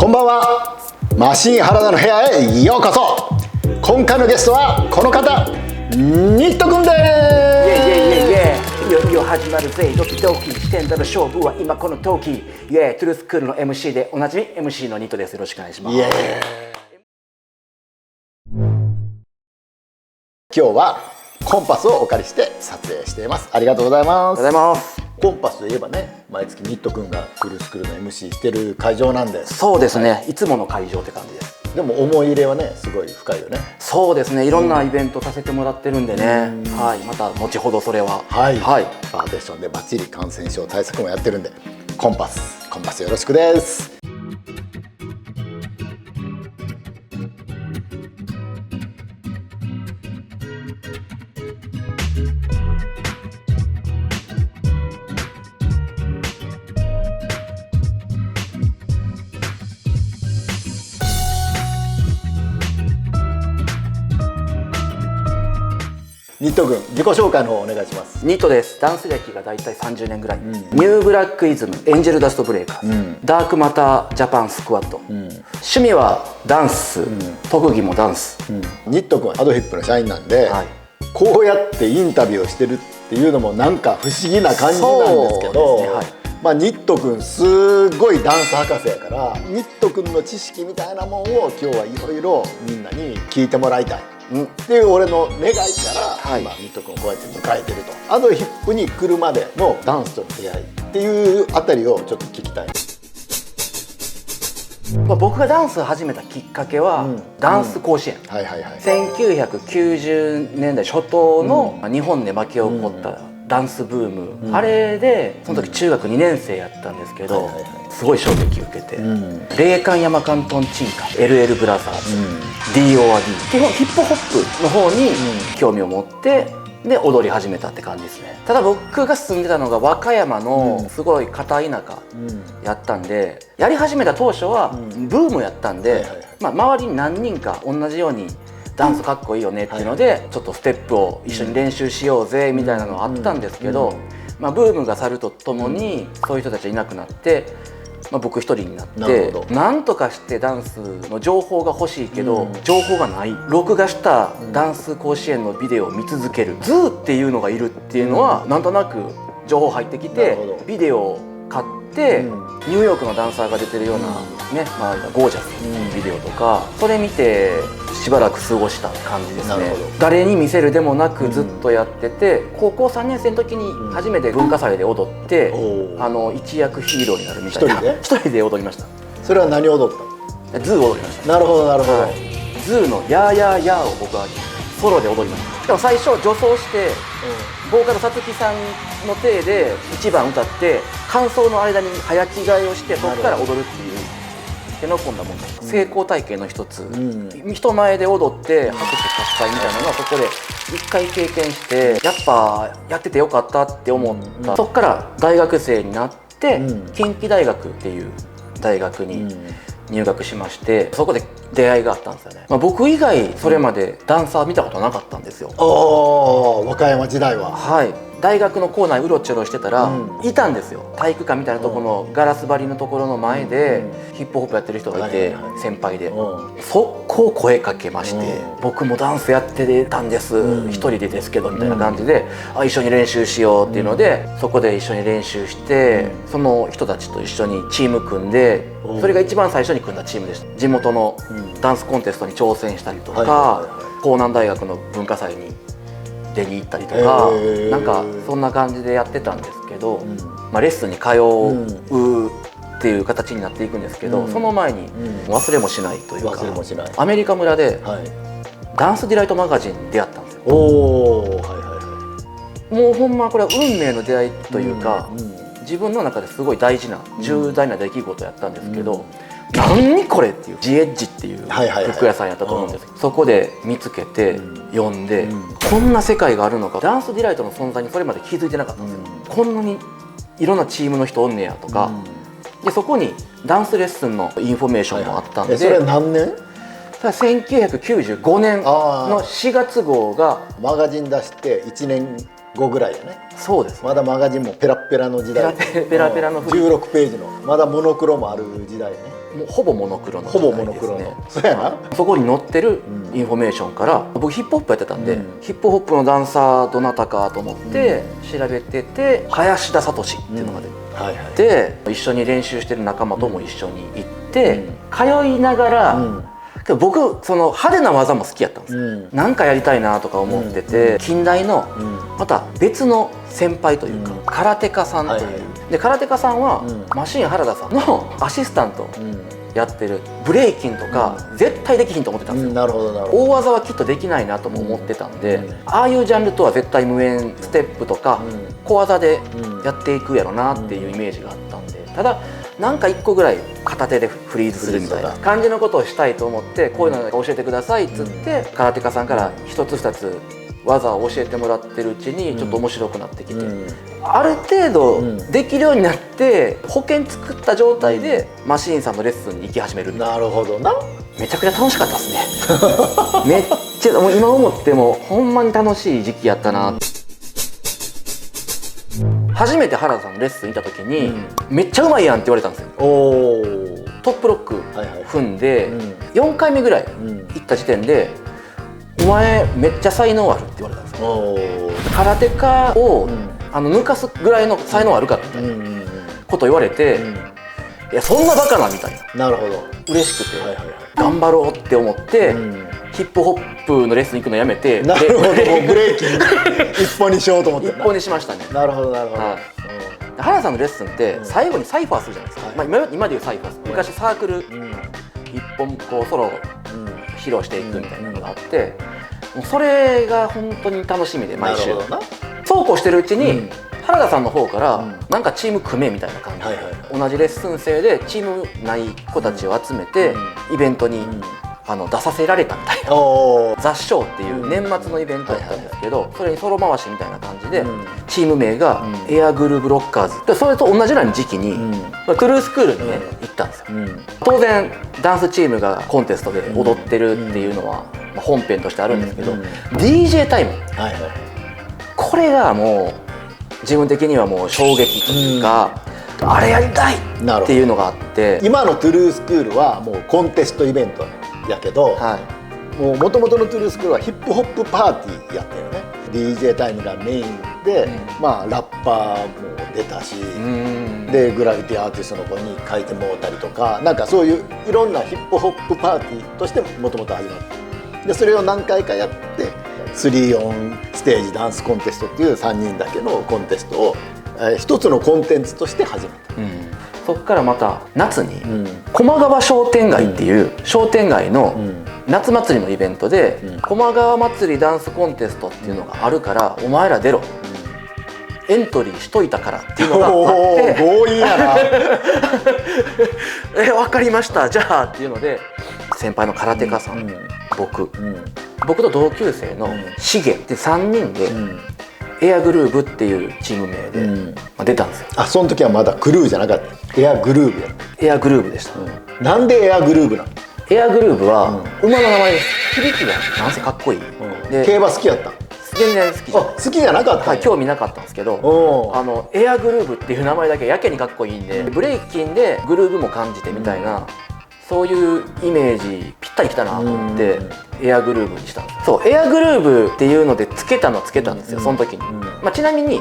こんばんは。マシン原田の部屋へようこそ。今回のゲストはこの方、ニットくんです。いよいよ始まるぜ、ドキドキしてんだろ、勝負は今この時。トゥルースクールの MC でおなじみ MC のニットです。よろしくお願いします。今日はコンパスをお借りして撮影しています。ありがとうございます。ありがとうございます。コンパスといえばね、毎月ニットくんがトゥルースクールの MC してる会場なんで。そうですね、いつもの会場って感じです。でも思い入れはね、すごい深いよね。そうですね、いろんなイベントさせてもらってるんでね、はい、また後ほどそれははい、パーテーションでバッチリ感染症対策もやってるんで、コンパスよろしくです。ニット君、自己紹介の方お願いします。ニットです。ダンス歴がだいたい30年ぐらい、ニューブラックイズム、エンジェルダストブレイカーズ、ダークマタージャパンスクワット、趣味はダンス、特技もダンス。ニット君はアドヒップの社員なんで、こうやってインタビューをしてるっていうのもなんか不思議な感じなんですけど、ニット君すごいダンス博士やから、ニット君の知識みたいなもんを今日はいろいろみんなに聞いてもらいたいっていう俺の願いから、今ニット君をこうやって迎えてると。アドヒップに来るまでのダンスとの出会いっていうあたりをちょっと聞きたい。僕がダンスを始めたきっかけは、ダンス甲子園、1990年代初頭の日本で巻き起こったダンスブーム、あれでその時中学2年生やったんですけど、すごい衝撃を受けて、霊感山関東チンカ LL ブラザーズ、DOD、基本ヒップホップの方に興味を持ってで踊り始めたって感じですね。ただ僕が住んでたのが和歌山のすごい片田舎やったんで、やり始めた当初はブームやったんで、周りに何人か同じようにダンスかっこいいよねっていうので、ちょっとステップを一緒に練習しようぜみたいなのがあったんですけど、ブームが去るとともにそういう人たちいなくなって、僕一人になって、なんとかしてダンスの情報が欲しいけど、情報がない。録画したダンス甲子園のビデオを見続ける、ズーっていうのがいるっていうのはなんとなく情報入ってきて、ビデオを買って、ニューヨークのダンサーが出てるようなね、ゴージャスなビデオとか、それ見てしばらく過ごした感じですね。誰に見せるでもなくずっとやってて、高校3年生の時に初めて文化祭で踊って、一躍ヒーローになるみたいな。一人で踊りました。それは何踊った？ズーを踊りました。なるほどなるほど。ズーのヤーヤーヤーを僕はソロで踊りました。しかも最初女装して、ボーカルさつきさんの体で1番歌って、間奏の間に早着替えをして、そこから踊るっていう手の込んだもんです。成功体験の一つ、人前で踊って拍手喝采みたいなのはそこで一回経験して、やっぱやっててよかったって思った。そこから大学生になって、近畿大学っていう大学に入学しまして、そこで出会いがあったんですよね。僕以外それまでダンサー見たことなかったんですよ。和歌山時代は。大学の構内うろちょろしてたら、いたんですよ。体育館みたいなところのガラス張りのところの前でヒップホップやってる人がいて、先輩で速攻声かけまして、僕もダンスやってたんです、一人でですけどみたいな感じで、一緒に練習しようっていうので、そこで一緒に練習して、その人たちと一緒にチーム組んで、それが一番最初に組んだチームでした。地元のダンスコンテストに挑戦したりとか、江南大学の文化祭に出に行ったりとか、なんかそんな感じでやってたんですけど、レッスンに通うっていう形になっていくんですけど、その前に忘れもしないというか、アメリカ村でダンスディライトマガジンに出会ったんですよ。もうほんまこれは運命の出会いというか、自分の中ですごい大事な重大な出来事やったんですけど、何これっていう、ジエッジっていう服屋さんやったと思うんですけど、そこで見つけて読んで、こんな世界があるのか、ダンスディライトの存在にそれまで気づいてなかったんですよ。こんなにいろんなチームの人おんねやとか、でそこにダンスレッスンのインフォメーションもあったんで。それ何年？1995年の4月号がマガジン出して1年後ぐらいやね。そうです、ね、まだマガジンもペラペラの時代、ペラペラの16ページのまだモノクロもある時代ね。もうほぼモノクロの時代ですね。そうやな。そこに載ってるインフォメーションから、僕ヒップホップやってたんで、ヒップホップのダンサーどなたかと思って調べてて、林田聡っていうのが出て、一緒に練習してる仲間とも一緒に行って通いながら、けど僕その派手な技も好きやったんですよ。なんかやりたいなとか思ってて、近代のまた別の先輩というか、空手家さんという、で空手家さんはマシン原田さんのアシスタントやってる。ブレイキンとか絶対できひんと思ってたんですよ。なるほどなるほど。大技はきっとできないなとも思ってたんで、ああいうジャンルとは絶対無縁、ステップとか小技でやっていくやろなっていうイメージがあったんで、ただなんか1個ぐらい片手でフリーズするみたいな感じのことをしたいと思って、こういうの教えてくださいっつって空手家さんから一つ二つ技を教えてもらってるうちにちょっと面白くなってきて、ある程度できるようになって保険作った状態でマシーンさんのレッスンに行き始める。なるほどな。めちゃくちゃ楽しかったですね。めっちゃもう今思ってもほんまに楽しい時期やったな。初めて原田さんのレッスン行った時に、めっちゃうまいやんって言われたんですよ。トップロック踏んで4回目ぐらい行った時点で「お前めっちゃ才能ある」って言われたんですよ。空手家を抜かすぐらいの才能あるかみたいなこと言われて、いやそんなバカなみたいな。なるほど。嬉しくて頑張ろうって思ってヒップホップのレッスン行くのやめて、なるほど、もうブレイキン一本にしようと思って一本にしましたね。なるほどなるほど。原田さんのレッスンって最後にサイファーするじゃないですか。今でいうサイファーです。昔サークル一本こうソロを披露していくみたいなのがあって、もうそれが本当に楽しみで毎週そうこうしてるうちに原田さんの方からなんかチーム組めみたいな感じで、同じレッスン生でチームない子たちを集めてイベントに出させられたみたいな雑ショーっていう年末のイベントだったんですけど、それにソロ回しみたいな感じでチーム名がエアグルーヴロッカーズで、それと同じような時期にクルースクールにね行ったんですよ。当然ダンスチームがコンテストで踊ってるっていうのは本編としてあるんですけど、 DJ タイム、これがもう自分的にはもう衝撃というか、あれやりたいっていうのがあって、今のトゥルースクールはもうコンテストイベントやけど、もともとのトゥルースクールはヒップホップパーティーやったよね。 DJ タイムがメインで、ラッパーも出たし、でグラフィティアーティストの子に書いてもらったりとか、なんかそういういろんなヒップホップパーティーとしてもともと始まった。でそれを何回かやって3オンステージダンスコンテストっていう3人だけのコンテストを一つのコンテンツとして始めた。そこからまた夏に駒川商店街っていう商店街の夏祭りのイベントで駒川祭りダンスコンテストっていうのがあるからお前ら出ろ、エントリーしといたからっていうのがあって強引やな分かりましたじゃあっていうので、先輩の空手家さん、僕と同級生のシゲって3人でエアグルーヴっていうチーム名で出たんですよ。その時はまだクルーじゃなかった。エアグルーヴやった。エアグルーヴでした。なんでエアグルーヴなの？エアグルーヴは馬の名前です。響きがなんせかっこいい。競馬好きやった？全然好きじゃない。好きじゃなかった。興味なかったんですけど、エアグルーヴっていう名前だけやけにかっこいいんで、ブレイキンでグルーヴも感じてみたいな、そういうイメージぴったりきたなと思ってエアグルーヴにしたんです。そう、エアグルーヴっていうのでつけたんですよ、その時に。ちなみに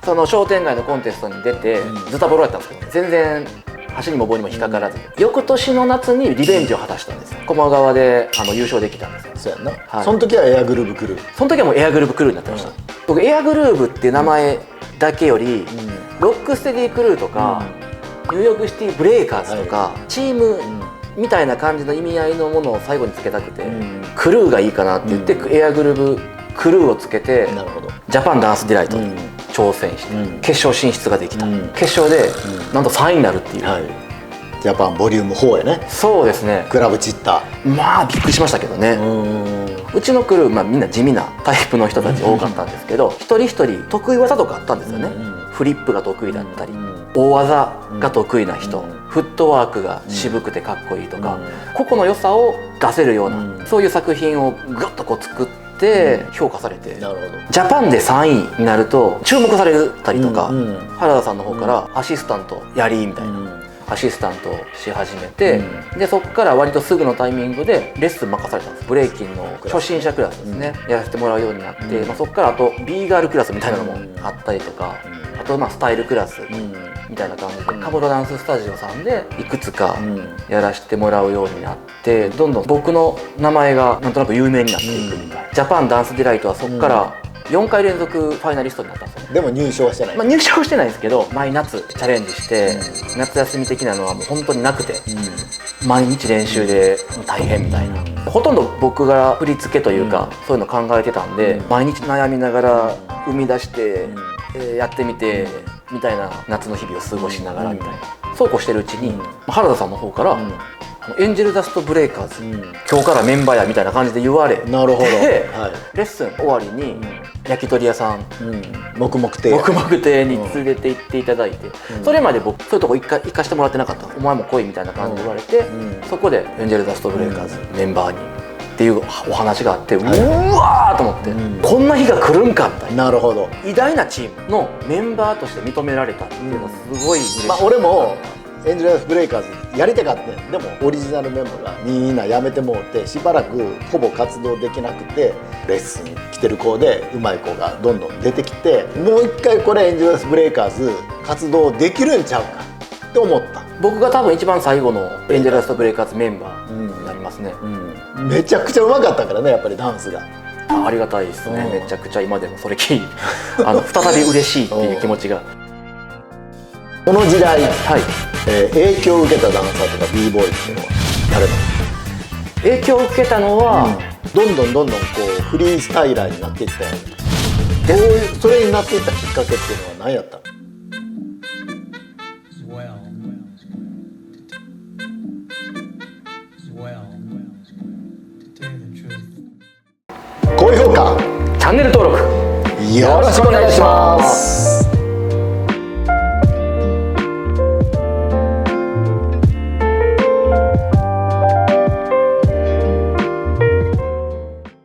その商店街のコンテストに出てズタボロやったんですけど、全然箸にも棒にも引っかからず、翌年の夏にリベンジを果たしたんですよ。駒川で優勝できたんですよ。そうやな。その時はエアグルーヴクルー。その時はもうエアグルーヴクルーになってました。僕エアグルーヴっていう名前だけよりロックステディクルーとかニューヨークシティブレイカーズとかチームみたいな感じの意味合いのものを最後につけたくて、クルーがいいかなって言ってエアグルーヴクルーをつけてジャパンダンスディライトに挑戦して決勝進出ができた。決勝でなんと3位になるっていう、ジャパンボリューム4やね。そうですね。クラブチッターびっくりしましたけどね。うちのクルー、みんな地味なタイプの人たち多かったんですけど、一人一人得意技とかあったんですよね。フリップが得意だったり、大技が得意な人、フットワークが渋くてかっこいいとか、個々の良さを出せるような、そういう作品をグッとこう作って評価されて、ジャパンで3位になると注目されたりとか、原田さんの方からアシスタントやりみたいな、アシスタントをし始めて、でそこから割とすぐのタイミングでレッスン任されたんです。ブレイキンの初心者クラスですね、やらせてもらうようになって、そこからあと B ガールクラスみたいなのもあったりとか、あとスタイルクラスみたいな感じでカボロダンススタジオさんでいくつかやらせてもらうようになって、どんどん僕の名前がなんとなく有名になっていくみたいな。ジャパンダンスディライトはそこから4回連続ファイナリストになったんですよ。でも入賞はしてない。入賞はしてないんですけど、毎夏チャレンジして、夏休み的なのはもう本当になくて、毎日練習で大変みたいな。ほとんど僕が振り付けというか、そういうの考えてたんで、毎日悩みながら生み出して、やってみてみたいな夏の日々を過ごしながらみたいな、そうこうしてるうちに原田さんの方からエンジェルダストブレイカーズ、今日からメンバーやみたいな感じで言われて、なるほど、はい、レッスン終わりに焼き鳥屋さん、黙々亭に連れて行っていただいて、それまで僕そういうとこ行かしてもらってなかった。お前も来いみたいな感じで言われて、そこでエンジェルダストブレイカーズメンバーにっていうお話があって、うわーと思って、こんな日が来るんかみたいな。なるほど。偉大なチームのメンバーとして認められたっていうのはすごい嬉しい。俺もエンジェルダストブレイカーズやりたかったんでもオリジナルメンバーがみんな辞めてもうて、しばらくほぼ活動できなくて、レッスン来てる子でうまい子がどんどん出てきて、もう一回これエンジェルダストブレイカーズ活動できるんちゃうかって思った。僕が多分一番最後のエンジェルダストブレイカーズメンバーになりますね。めちゃくちゃうまかったからね、やっぱりダンスが。ありがたいですね。めちゃくちゃ今でもそれ聞いて再び嬉しいっていう気持ちが。この時代、影響を受けたダンサーとか b ボーイっていうのは誰なの？影響を受けたのは、どんどんこうフリースタイラーになっていったよ。それになっていったきっかけっていうのは何やったの？高評価、チャンネル登録よろしくお願いします。